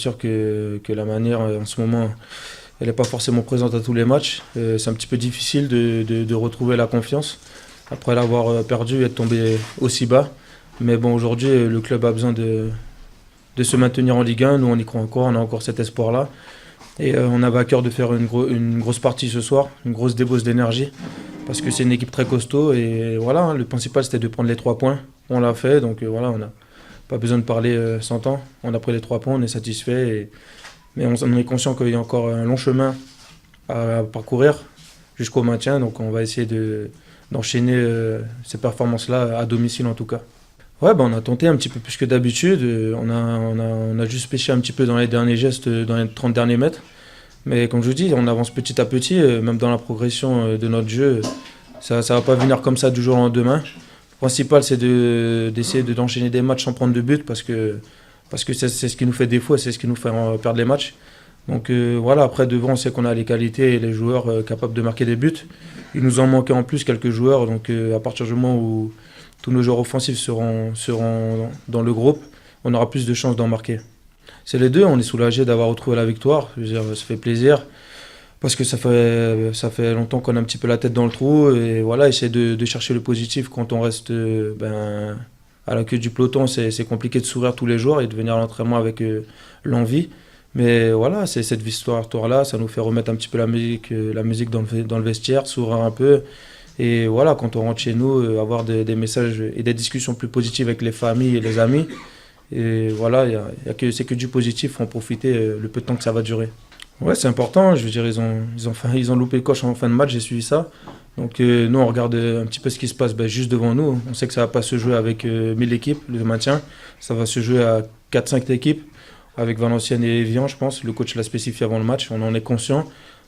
C'est sûr que la manière en ce moment, elle n'est pas forcément présente à tous les matchs. C'est un petit peu difficile de retrouver la confiance après l'avoir perdu et être tombé aussi bas. Mais bon, aujourd'hui, le club a besoin de se maintenir en Ligue 1. Nous, on y croit encore, on a encore cet espoir-là. Et on avait à cœur de faire une grosse partie ce soir, une grosse débauche d'énergie, parce que c'est une équipe très costaud. Et voilà, hein, le principal, c'était de prendre les 3 points. On l'a fait, donc voilà, on n'a pas besoin de parler 100 ans. On a pris les 3 points, on est satisfait. Mais on est conscient qu'il y a encore un long chemin à parcourir jusqu'au maintien. Donc on va essayer d'enchaîner ces performances-là à domicile en tout cas. Ouais, bah on a tenté un petit peu plus que d'habitude. On a juste pêché un petit peu dans les derniers gestes, dans les 30 derniers mètres. Mais comme je vous dis, on avance petit à petit, même dans la progression de notre jeu. Ça ne va pas venir comme ça du jour au lendemain. Le principal, c'est d'essayer d'enchaîner des matchs sans prendre de but parce que c'est ce qui nous fait défaut et c'est ce qui nous fait perdre les matchs. Donc voilà, après devant, on sait qu'on a les qualités et les joueurs capables de marquer des buts. Il nous en manquait en plus quelques joueurs, donc à partir du moment où tous nos joueurs offensifs seront dans le groupe, on aura plus de chances d'en marquer. C'est les deux, on est soulagé d'avoir retrouvé la victoire. Je veux dire, ça fait plaisir parce que ça fait longtemps qu'on a un petit peu la tête dans le trou et voilà, essayer de chercher le positif quand on reste à la queue du peloton, c'est compliqué de sourire tous les jours et de venir à l'entraînement avec l'envie. Mais voilà, c'est cette victoire-là, ça nous fait remettre un petit peu la musique dans le vestiaire, sourire un peu. Et voilà, quand on rentre chez nous, avoir des messages et des discussions plus positives avec les familles et les amis. Et voilà, c'est que du positif, faut en profiter le peu de temps que ça va durer. Ouais, c'est important. Je veux dire, ils ont loupé le coche en fin de match, j'ai suivi ça. Donc nous, on regarde un petit peu ce qui se passe juste devant nous. On sait que ça ne va pas se jouer avec 1000 équipes, le maintien. Ça va se jouer à 4-5 équipes, avec Valenciennes et Evian, je pense. Le coach l'a spécifié avant le match, on en est conscient.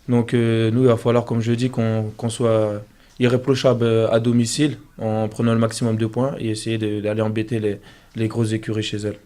Donc nous, il va falloir, comme je dis, qu'on soit irréprochable à domicile en prenant le maximum de points et essayer d'aller embêter les grosses écuries chez elles.